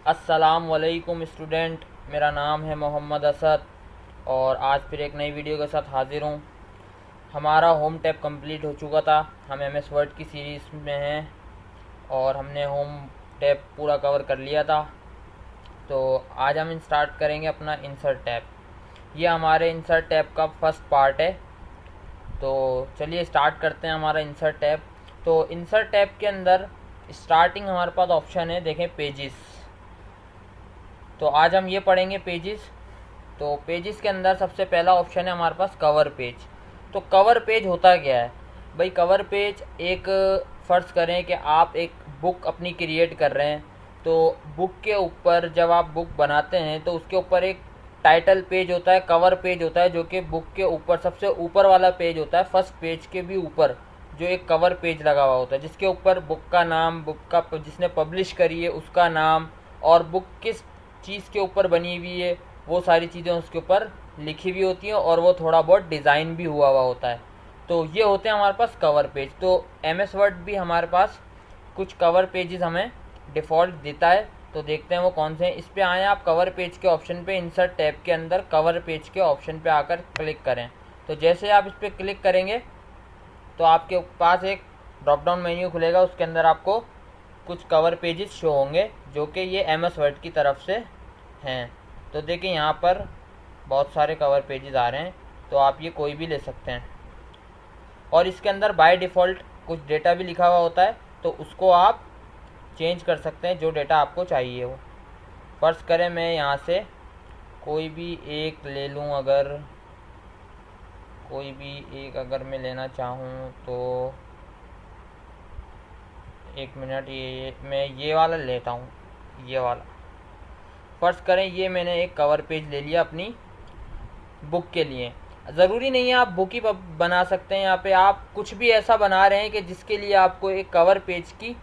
अस्सलाम वालेकुम स्टूडेंट, मेरा नाम है मोहम्मद असद और आज फिर एक नई वीडियो के साथ हाज़िर हूँ। हमारा होम टैब कंप्लीट हो चुका था। हम एमएस वर्ड की सीरीज़ में हैं और हमने होम टैब पूरा कवर कर लिया था। तो आज हम स्टार्ट करेंगे अपना इंसर्ट टैब। ये हमारे इंसर्ट टैब का फर्स्ट पार्ट है। तो चलिए स्टार्ट करते हैं हमारा इंसर्ट टैब। तो इंसर्ट टैब के अंदर स्टार्टिंग हमारे पास ऑप्शन है, देखें पेजिस। तो आज हम ये पढ़ेंगे पेजिस। तो पेजिस के अंदर सबसे पहला ऑप्शन है हमारे पास कवर पेज। तो कवर पेज होता क्या है भाई? कवर पेज एक, फ़र्ज़ करें कि आप एक बुक अपनी क्रिएट कर रहे हैं, तो बुक के ऊपर जब आप बुक बनाते हैं तो उसके ऊपर एक टाइटल पेज होता है, कवर पेज होता है, जो कि बुक के ऊपर सबसे ऊपर वाला पेज होता है। फर्स्ट पेज के भी ऊपर जो एक कवर पेज लगा हुआ होता है, जिसके ऊपर बुक का नाम, बुक का जिसने पब्लिश करी है उसका नाम, और बुक किस चीज़ के ऊपर बनी हुई है वो सारी चीज़ें उसके ऊपर लिखी हुई होती हैं, और वो थोड़ा बहुत डिज़ाइन भी हुआ होता है। तो ये होते हैं हमारे पास कवर पेज। तो एमएस वर्ड भी हमारे पास कुछ कवर पेजेस हमें डिफ़ॉल्ट देता है। तो देखते हैं वो कौन से हैं। इस पे आएँ आप कवर पेज के ऑप्शन पे, इंसर्ट टैब के अंदर कवर पेज के ऑप्शन पे आकर क्लिक करें। तो जैसे आप इस पर क्लिक करेंगे तो आपके पास एक ड्रॉप डाउन मेन्यू खुलेगा, उसके अंदर आपको कुछ कवर पेजेस शो होंगे जो कि ये एमएस वर्ड की तरफ से हैं। तो देखिए यहाँ पर बहुत सारे कवर पेजेस आ रहे हैं, तो आप ये कोई भी ले सकते हैं। और इसके अंदर बाय डिफ़ॉल्ट कुछ डेटा भी लिखा हुआ होता है, तो उसको आप चेंज कर सकते हैं जो डेटा आपको चाहिए हो। फ़र्ज़ करें मैं यहाँ से कोई भी एक ले लूँ, अगर कोई भी एक अगर मैं लेना चाहूँ तो एक मिनट, मैं ये वाला लेता हूँ, ये वाला। फ़र्ज़ करें ये मैंने एक कवर पेज ले लिया अपनी बुक के लिए। ज़रूरी नहीं है आप बुक ही बना सकते हैं। यहाँ पे आप कुछ भी ऐसा बना रहे हैं कि जिसके लिए आपको एक कवर पेज की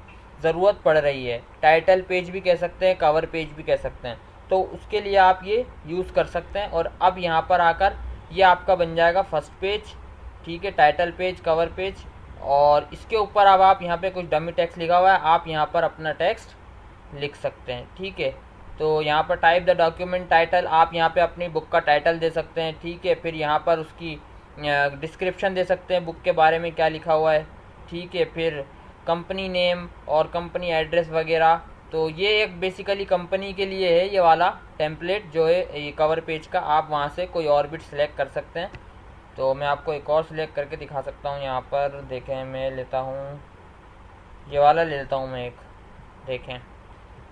ज़रूरत पड़ रही है। टाइटल पेज भी कह सकते हैं, कवर पेज भी कह सकते हैं। तो उसके लिए आप ये यूज़ कर सकते हैं। और अब यहाँ पर आकर ये आपका बन जाएगा फर्स्ट पेज, ठीक है, टाइटल पेज, कवर पेज। और इसके ऊपर अब आप यहाँ पे कुछ डमी टेक्स्ट लिखा हुआ है, आप यहाँ पर अपना टेक्स्ट लिख सकते हैं, ठीक है। तो यहाँ पर टाइप द डॉक्यूमेंट टाइटल, आप यहाँ पे अपनी बुक का टाइटल दे सकते हैं, ठीक है। फिर यहाँ पर उसकी डिस्क्रिप्शन दे सकते हैं, बुक के बारे में क्या लिखा हुआ है, ठीक है। फिर कंपनी नेम और कंपनी एड्रेस वगैरह। तो ये एक बेसिकली कंपनी के लिए है ये वाला टेम्पलेट जो है ये कवर पेज का। आप वहाँ से कोई और भी सिलेक्ट कर सकते हैं। तो मैं आपको एक और सिलेक्ट करके दिखा सकता हूँ। यहाँ पर देखें, मैं लेता हूँ ये वाला, ले लेता हूँ मैं एक, देखें।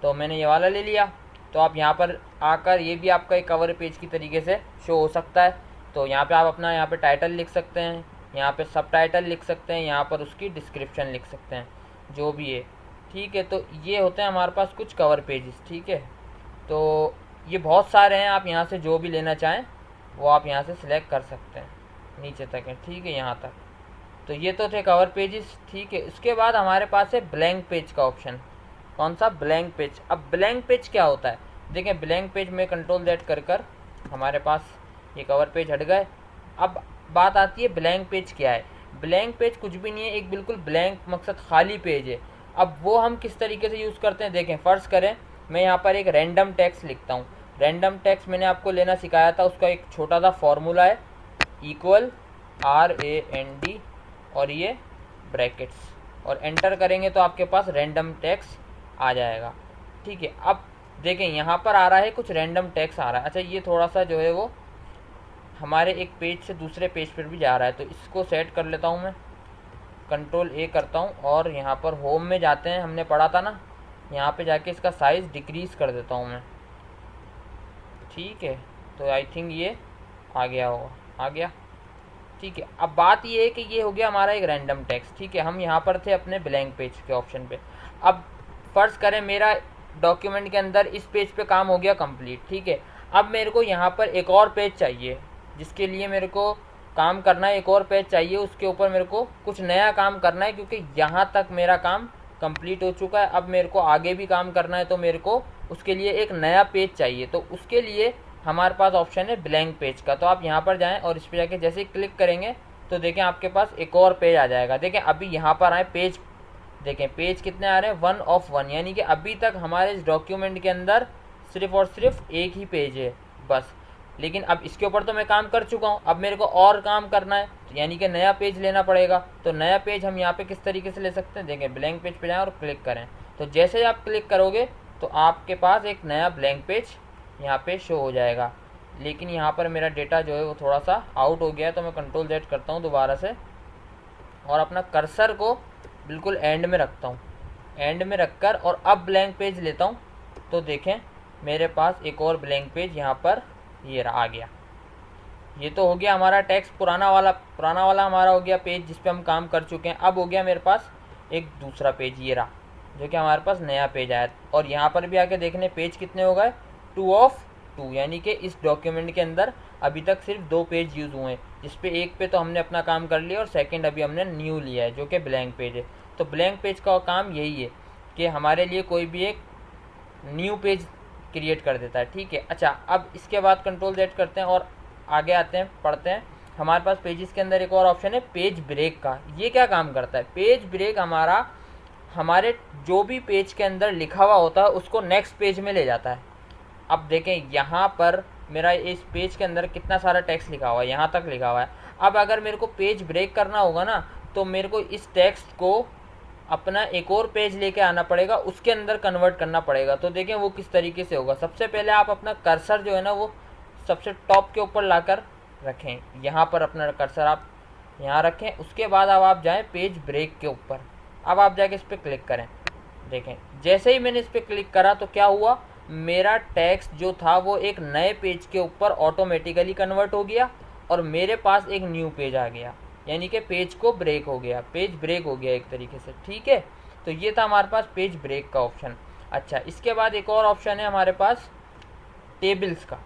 तो मैंने ये वाला ले लिया। तो आप यहाँ पर आकर ये भी आपका एक कवर पेज की तरीके से शो हो सकता है। तो यहाँ पे आप अपना यहाँ पे टाइटल लिख सकते हैं, यहाँ पे सब टाइटल लिख सकते हैं, यहाँ पर उसकी डिस्क्रिप्शन लिख सकते हैं, जो भी है, ठीक है। तो ये होते हैं हमारे पास कुछ कवर पेजेस, ठीक है। तो ये बहुत सारे हैं, आप यहाँ से जो भी लेना चाहें वो आप यहाँ से सिलेक्ट कर सकते हैं, नीचे तक है, ठीक है, यहाँ तक। तो ये तो थे कवर पेजेस, ठीक है। इसके बाद हमारे पास है ब्लैंक पेज का ऑप्शन। कौन सा? Blank page. अब ब्लैंक पेज क्या होता है? देखें, ब्लैंक पेज में कंट्रोल Z कर हमारे पास ये कवर पेज हट गए। अब बात आती है ब्लैंक पेज क्या है। ब्लैंक पेज कुछ भी नहीं है, एक बिल्कुल ब्लैंक, मकसद खाली पेज है। अब वो हम किस तरीके से यूज़ करते हैं, देखें। फ़र्ज़ करें मैं यहाँ पर एक रैंडम टेक्स्ट लिखता हूँ। रैंडम टेक्स्ट मैंने आपको लेना सिखाया था, उसका एक छोटा सा फॉर्मूला है, इक्वल RAND और ये ब्रैकेट्स, और एंटर करेंगे तो आपके पास रैंडम टेक्स्ट आ जाएगा, ठीक है। अब देखें यहाँ पर आ रहा है कुछ रैंडम टेक्स्ट आ रहा है। अच्छा, ये थोड़ा सा जो है वो हमारे एक पेज से दूसरे पेज पर भी जा रहा है, तो इसको सेट कर लेता हूँ मैं। कंट्रोल A करता हूँ और यहाँ पर होम में जाते हैं, हमने पढ़ा था ना, यहाँ पे जाके इसका साइज़ डिक्रीज़ कर देता हूँ मैं, ठीक है। तो आई थिंक ये आ गया होगा, आ गया, ठीक है। अब बात ये है कि ये हो गया हमारा एक रैंडम टेक्स्ट, ठीक है। हम यहाँ पर थे अपने ब्लैंक पेज के ऑप्शन पे। अब फ़र्ज़ करें मेरा डॉक्यूमेंट के अंदर इस पेज पे काम हो गया कंप्लीट, ठीक है। अब मेरे को यहाँ पर एक और पेज चाहिए, जिसके लिए मेरे को काम करना है, एक और पेज चाहिए, उसके ऊपर मेरे को कुछ नया काम करना है, क्योंकि यहाँ तक मेरा काम कंप्लीट हो चुका है। अब मेरे को आगे भी काम करना है, तो मेरे को उसके लिए एक नया पेज चाहिए। तो उसके लिए हमारे पास ऑप्शन है ब्लैंक पेज का। तो आप यहाँ पर जाएं और इस पर जाके जैसे ही क्लिक करेंगे तो देखें आपके पास एक और पेज आ जाएगा। देखें अभी यहाँ पर आए, पेज देखें पेज कितने आ रहे हैं, 1 ऑफ 1, यानी कि अभी तक हमारे इस डॉक्यूमेंट के अंदर सिर्फ और सिर्फ एक ही पेज है बस। लेकिन अब इसके ऊपर तो मैं काम कर चुका हूँ, अब मेरे को और काम करना है, तो यानी कि नया पेज लेना पड़ेगा। तो नया पेज हम यहाँ पे किस तरीके से ले सकते हैं, देखें ब्लैंक पेज पे जाएं और क्लिक करें। तो जैसे ही आप क्लिक करोगे तो आपके पास एक नया ब्लैंक पेज यहाँ पे शो हो जाएगा। लेकिन यहाँ पर मेरा डेटा जो है वो थोड़ा सा आउट हो गया है, तो मैं कंट्रोल Z करता हूँ दोबारा से और अपना कर्सर को बिल्कुल एंड में रखता हूँ, एंड में रखकर और अब ब्लैंक पेज लेता हूँ। तो देखें मेरे पास एक और ब्लैंक पेज यहाँ पर ये आ गया। ये तो हो गया हमारा टेक्स्ट पुराना वाला हमारा हो गया पेज जिस पे हम काम कर चुके हैं। अब हो गया मेरे पास एक दूसरा पेज ये रहा, जो कि हमारे पास नया पेज आया। और यहाँ पर भी आके देखने पेज कितने हो गए, 2 ऑफ 2, यानी कि इस डॉक्यूमेंट के अंदर अभी तक सिर्फ 2 पेज यूज़ हुए हैं, जिसपे एक पे तो हमने अपना काम कर लिया और सेकंड अभी हमने न्यू लिया है जो कि ब्लैंक पेज है। तो ब्लैंक पेज का काम यही है कि हमारे लिए कोई भी एक न्यू पेज क्रिएट कर देता है, ठीक है। अच्छा, अब इसके बाद कंट्रोल Z करते हैं और आगे आते हैं, पढ़ते हैं। हमारे पास पेजेस के अंदर एक और ऑप्शन है पेज ब्रेक का। ये क्या काम करता है, पेज ब्रेक हमारे जो भी पेज के अंदर लिखा हुआ होता है उसको नेक्स्ट पेज में ले जाता है। अब देखें यहाँ पर मेरा इस पेज के अंदर कितना सारा टेक्स्ट लिखा हुआ है, यहाँ तक लिखा हुआ है। अब अगर मेरे को पेज ब्रेक करना होगा ना, तो मेरे को इस टेक्स्ट को अपना एक और पेज लेके आना पड़ेगा, उसके अंदर कन्वर्ट करना पड़ेगा। तो देखें वो किस तरीके से होगा। सबसे पहले आप अपना कर्सर जो है ना वो सबसे टॉप के ऊपर लाकर रखें, यहाँ पर अपना कर्सर आप यहाँ रखें। उसके बाद अब आप जाएं पेज ब्रेक के ऊपर, अब आप जाके इस पर क्लिक करें। देखें जैसे ही मैंने इस पर क्लिक करा तो क्या हुआ, मेरा टेक्स्ट जो था वो एक नए पेज के ऊपर ऑटोमेटिकली कन्वर्ट हो गया और मेरे पास एक न्यू पेज आ गया, यानी कि पेज को ब्रेक हो गया, पेज ब्रेक हो गया एक तरीके से, ठीक है। तो ये था हमारे पास पेज ब्रेक का ऑप्शन। अच्छा, इसके बाद एक और ऑप्शन है हमारे पास टेबल्स का।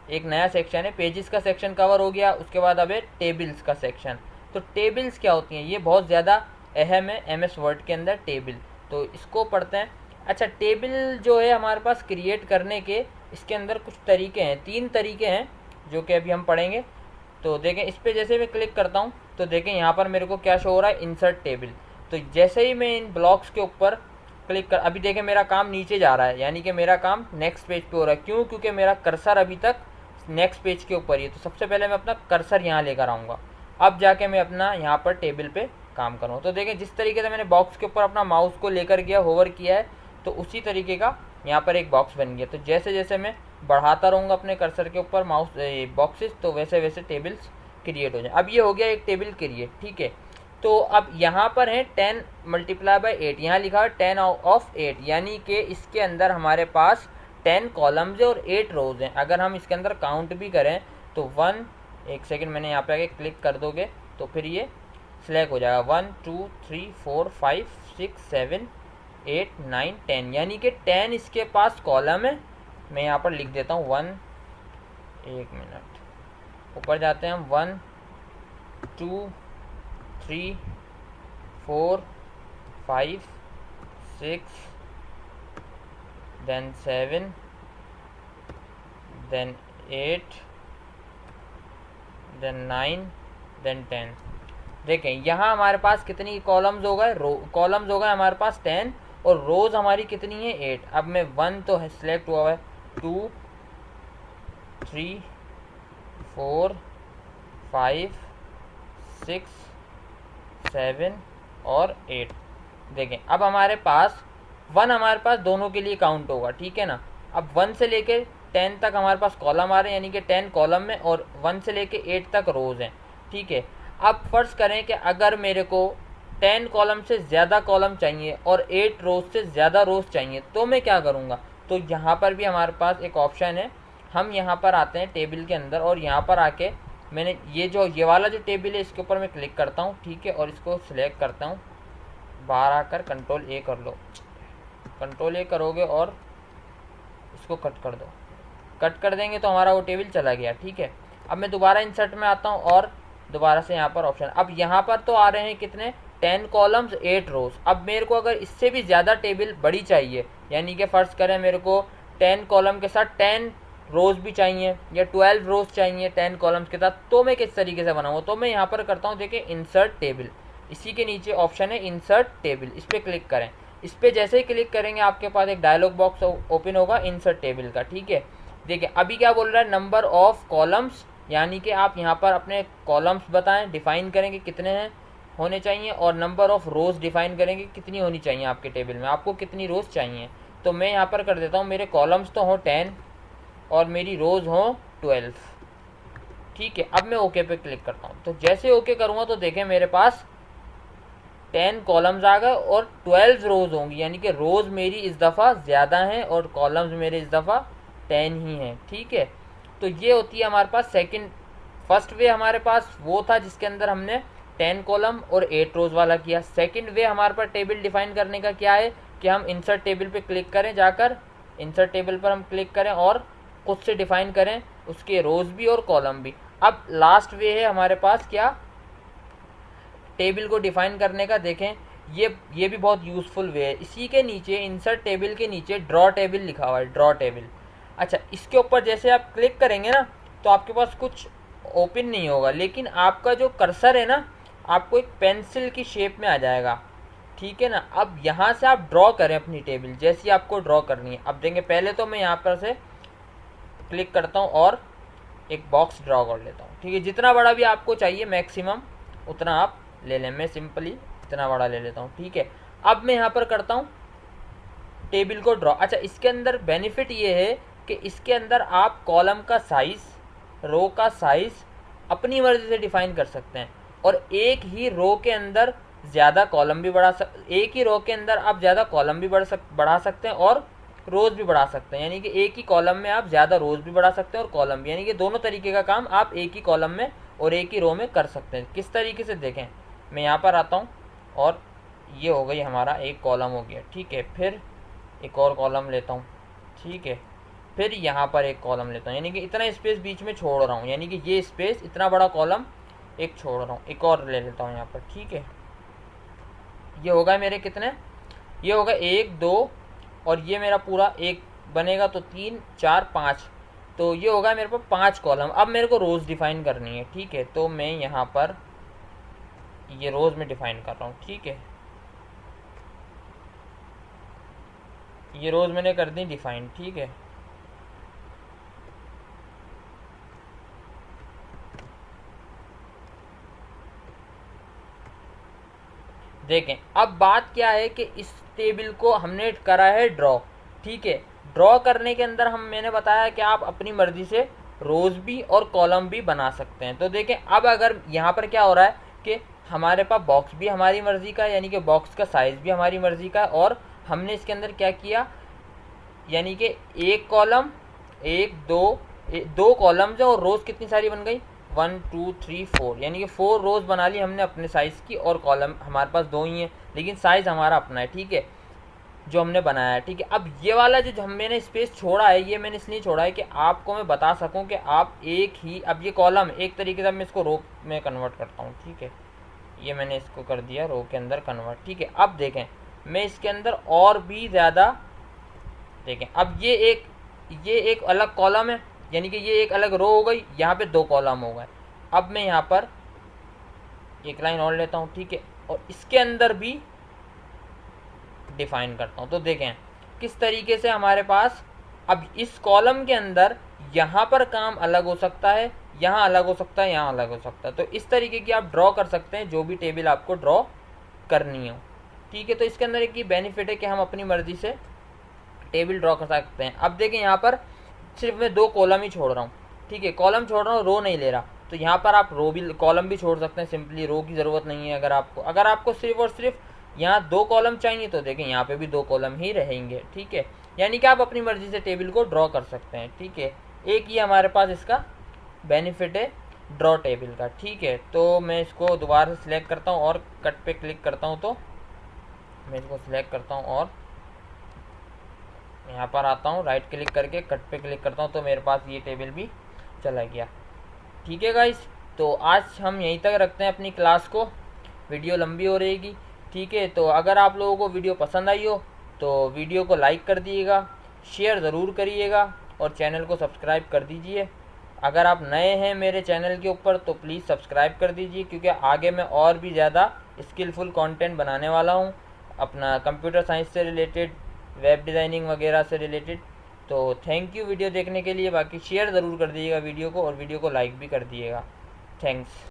एक नया सेक्शन है, पेजेस का सेक्शन कवर हो गया, उसके बाद अब है टेबल्स का सेक्शन। तो टेबल्स क्या होती हैं, ये बहुत ज़्यादा अहम है MS वर्ड के अंदर टेबल, तो इसको पढ़ते हैं। अच्छा, टेबल जो है हमारे पास क्रिएट करने के इसके अंदर कुछ तरीके हैं, 3 तरीके हैं जो कि अभी हम पढ़ेंगे। तो देखें इस पर जैसे मैं क्लिक करता हूँ तो देखें यहाँ पर मेरे को क्या शो हो रहा है, इंसर्ट टेबल। तो जैसे ही मैं इन ब्लॉक्स के ऊपर क्लिक कर, अभी देखें मेरा काम नीचे जा रहा है, यानी कि मेरा काम नेक्स्ट पेज पे हो रहा है। क्यों, क्योंकि मेरा कर्सर अभी तक नेक्स्ट पेज के ऊपर ही है। तो सबसे पहले मैं अपना कर्सर यहाँ लेकर आऊँगा, अब जाके मैं अपना यहाँ पर टेबल पे काम करूँ। तो देखें जिस तरीके से मैंने बॉक्स के ऊपर अपना माउस को लेकर गया, होवर किया है, तो उसी तरीके का यहाँ पर एक बॉक्स बन गया। तो जैसे जैसे मैं बढ़ाता रहूँगा अपने कर्सर के ऊपर माउस बॉक्सेस, तो वैसे वैसे टेबल्स क्रिएट हो जाए। अब ये हो गया एक टेबल क्रिएट, ठीक है। तो अब यहाँ पर है 10 × 8, यहाँ लिखा है 10 ऑफ 8, यानी कि इसके अंदर हमारे पास 10 कॉलम्स है और 8 रोज हैं। अगर हम इसके अंदर काउंट भी करें तो 1, एक सेकेंड मैंने यहाँ पे आके क्लिक कर दोगे तो फिर ये सिलेक्ट हो जाएगा, 1 2 3 4 5 6 7 8 9 10, यानी कि 10 इसके पास कॉलम है। मैं यहाँ पर लिख देता हूँ 1, एक मिनट, ऊपर जाते हैं हम, 1 2 3 4 5 6 then 7 then 8 then 9 then 10। देखें यहाँ हमारे पास कितनी कॉलम्स हो गए, कॉलम्स हो गए हमारे पास 10 और रोज हमारी कितनी है 8। अब मैं 1 तो सिलेक्ट हुआ है, 2 3 4 5 6 7 और 8। देखें अब हमारे पास 1 हमारे पास दोनों के लिए काउंट होगा, ठीक है ना। अब 1 से लेके 10 तक हमारे पास कॉलम आ रहे हैं, यानी कि 10 कॉलम में, और 1 से लेके 8 तक रोज हैं, ठीक है। अब फ़र्ज़ करें कि अगर मेरे को 10 कॉलम से ज़्यादा कॉलम चाहिए और 8 रोज से ज़्यादा रोज चाहिए, तो मैं क्या करूँगा। तो यहाँ पर भी हमारे पास एक ऑप्शन है, हम यहाँ पर आते हैं टेबल के अंदर और यहाँ पर आके मैंने ये वाला जो टेबल है इसके ऊपर मैं क्लिक करता हूँ, ठीक है, और इसको सिलेक्ट करता हूँ। बाहर आकर कंट्रोल A कर लो, कंट्रोल A करोगे और इसको कट कर दो, कट कर देंगे तो हमारा वो टेबल चला गया, ठीक है। अब मैं दोबारा इंसर्ट में आता हूँ और दोबारा से यहाँ पर ऑप्शन, अब यहाँ पर तो आ रहे हैं कितने, 10 कॉलम्स 8 रोज। अब मेरे को अगर इससे भी ज़्यादा टेबल बड़ी चाहिए, यानी कि फ़र्ज़ करें मेरे को 10 कॉलम के साथ 10 रोज भी चाहिए या 12 रोज चाहिए 10 कॉलम्स के साथ, तो मैं किस तरीके से बनाऊँ। तो मैं यहाँ पर करता हूँ, देखिए इंसर्ट टेबल, इसी के नीचे ऑप्शन है इंसर्ट टेबल, इस पर क्लिक करें। इस पर जैसे ही क्लिक करेंगे आपके पास एक डायलॉग बॉक्स ओपन होगा इंसर्ट टेबल का, ठीक है। देखिए अभी क्या बोल रहा है, नंबर ऑफ कॉलम्स, यानी कि आप यहाँ पर अपने कॉलम्स बताएं, डिफाइन करेंगे कितने हैं होने चाहिए, और नंबर ऑफ रोज़ डिफाइन करेंगे कितनी होनी चाहिए आपके टेबल में, आपको कितनी रोज़ चाहिए। तो मैं यहाँ पर कर देता हूँ मेरे कॉलम्स तो हों 10 और मेरी रोज़ हों 12, ठीक है। अब मैं ओके पे क्लिक करता हूँ। तो जैसे ओके करूँगा तो देखें मेरे पास 10 कॉलम्स आ गए और 12 रोज़ होंगी, यानी कि रोज़ मेरी इस दफ़ा ज़्यादा हैं और कॉलम्स मेरे इस दफ़ा 10 ही हैं, ठीक है। तो ये होती है हमारे पास सेकंड। फर्स्ट वे हमारे पास वो था जिसके अंदर हमने 10 कॉलम और 8 रोज़ वाला किया। सेकंड वे हमारे पास टेबल डिफाइन करने का क्या है कि हम इंसर्ट टेबल पे क्लिक करें, जाकर इंसर्ट टेबल पर हम क्लिक करें और खुद से डिफाइन करें उसके रोज़ भी और कॉलम भी। अब लास्ट वे है हमारे पास क्या, टेबल को डिफाइन करने का। देखें ये भी बहुत यूज़फुल वे है। इसी के नीचे इंसर्ट टेबल के नीचे ड्रॉ टेबल लिखा हुआ है, ड्रॉ टेबल। अच्छा, इसके ऊपर जैसे आप क्लिक करेंगे ना तो आपके पास कुछ ओपन नहीं होगा, लेकिन आपका जो कर्सर है ना आपको एक पेंसिल की शेप में आ जाएगा, ठीक है ना। अब यहाँ से आप ड्रॉ करें अपनी टेबल जैसी आपको ड्रॉ करनी है। अब देंगे पहले तो मैं यहाँ पर से क्लिक करता हूँ और एक बॉक्स ड्रॉ कर लेता हूँ, ठीक है। जितना बड़ा भी आपको चाहिए मैक्सिमम उतना आप ले लें, मैं सिंपली इतना बड़ा ले लेता हूँ, ठीक है। अब मैं यहाँ पर करता हूँ टेबल को ड्रॉ। अच्छा, इसके अंदर बेनिफिट ये है कि इसके अंदर आप कॉलम का साइज़, रो का साइज़ अपनी मर्ज़ी से डिफ़ाइन कर सकते हैं, और एक ही रो के अंदर ज़्यादा कॉलम भी एक ही रो के अंदर आप ज़्यादा कॉलम भी बढ़ा सकते हैं और रोज़ भी बढ़ा सकते हैं, यानी कि एक ही कॉलम में आप ज़्यादा रोज़ भी बढ़ा सकते हैं और कॉलम भी, यानी कि दोनों तरीके का काम आप एक ही कॉलम में और एक ही रो में कर सकते हैं। किस तरीके से देखें, मैं यहाँ पर आता हूँ और ये हो गई हमारा एक कॉलम हो गया, ठीक है। फिर एक और कॉलम लेता हूँ, ठीक है। फिर यहाँ पर एक कॉलम लेता हूँ, यानी कि इतना स्पेस बीच में छोड़ रहा हूँ, यानी कि ये स्पेस इतना बड़ा कॉलम एक छोड़ रहा हूँ। एक और ले लेता हूँ यहाँ पर, ठीक है। ये होगा मेरे कितने, ये होगा 1 2 और ये मेरा पूरा एक बनेगा तो 3 4 5, तो ये होगा मेरे पास 5 कॉलम। अब मेरे को रोज़ डिफ़ाइन करनी है, ठीक है। तो मैं यहाँ पर ये रोज़ में डिफ़ाइन कर रहा हूँ, ठीक है। ये रोज़ मैंने कर दी डिफ़ाइन, ठीक है। देखें अब बात क्या है कि इस टेबल को हमने करा है ड्रॉ, ठीक है। ड्रॉ करने के अंदर मैंने बताया कि आप अपनी मर्ज़ी से रोज़ भी और कॉलम भी बना सकते हैं। तो देखें अब अगर यहाँ पर क्या हो रहा है कि हमारे पास बॉक्स भी हमारी मर्ज़ी का है, यानी कि बॉक्स का साइज़ भी हमारी मर्ज़ी का है, और हमने इसके अंदर क्या किया, यानी कि एक कॉलम, दो कॉलम्स है और रोज़ कितनी सारी बन गई 1 2 3 4, यानी कि 4 रोज़ बना ली हमने अपने साइज़ की, और कॉलम हमारे पास 2 ही है, लेकिन साइज़ हमारा अपना है, ठीक है, जो हमने बनाया है, ठीक है। अब ये वाला जो मैंने स्पेस छोड़ा है, ये मैंने इसलिए छोड़ा है कि आपको मैं बता सकूं कि आप एक ही, अब ये कॉलम एक तरीके से मैं इसको रो में कन्वर्ट करता हूँ, ठीक है। ये मैंने इसको कर दिया रो के अंदर कन्वर्ट, ठीक है। अब देखें मैं इसके अंदर और भी ज़्यादा, देखें अब ये एक अलग कॉलम है, यानी कि ये एक अलग रो हो गई, यहाँ पे 2 कॉलम हो गए। अब मैं यहाँ पर एक लाइन और लेता हूँ, ठीक है, और इसके अंदर भी डिफाइन करता हूँ। तो देखें किस तरीके से हमारे पास अब इस कॉलम के अंदर यहाँ पर काम अलग हो सकता है, यहाँ अलग हो सकता है, यहाँ अलग हो सकता है। तो इस तरीके की आप ड्रॉ कर सकते हैं जो भी टेबल आपको ड्रॉ करनी हो, ठीक है। तो इसके अंदर एक बेनिफिट है कि हम अपनी मर्जी से टेबल ड्रॉ कर सकते हैं। अब देखें यहाँ पर सिर्फ मैं 2 कॉलम ही छोड़ रहा हूँ, ठीक है, कॉलम छोड़ रहा हूँ, रो नहीं ले रहा। तो यहाँ पर आप रो भी कॉलम भी छोड़ सकते हैं, सिंपली रो की ज़रूरत नहीं है। अगर आपको सिर्फ और सिर्फ यहाँ 2 कॉलम चाहिए तो देखें यहाँ पे भी 2 कॉलम ही रहेंगे, ठीक है। यानी कि आप अपनी मर्जी से टेबल को ड्रॉ कर सकते हैं, ठीक है। एक ही हमारे पास इसका बेनिफिट है ड्रॉ टेबल का, ठीक है। तो मैं इसको दोबारा से सिलेक्ट करता हूँ और कट पे क्लिक करता हूँ, तो मैं इसको सिलेक्ट करता हूँ और यहाँ पर आता हूँ, राइट क्लिक करके कट पे क्लिक करता हूँ, तो मेरे पास ये टेबल भी चला गया, ठीक है गाइस। तो आज हम यहीं तक रखते हैं अपनी क्लास को, वीडियो लंबी हो रहेगी, ठीक है। तो अगर आप लोगों को वीडियो पसंद आई हो तो वीडियो को लाइक कर दिएगा, शेयर ज़रूर करिएगा और चैनल को सब्सक्राइब कर दीजिए। अगर आप नए हैं मेरे चैनल के ऊपर तो प्लीज़ सब्सक्राइब कर दीजिए, क्योंकि आगे मैं और भी ज़्यादा स्किलफुल कंटेंट बनाने वाला हूँ अपना कंप्यूटर साइंस से रिलेटेड, वेब डिज़ाइनिंग वगैरह से रिलेटेड। तो थैंक यू वीडियो देखने के लिए। बाकी शेयर ज़रूर कर दीजिएगा वीडियो को, और वीडियो को लाइक भी कर दिएगा। थैंक्स।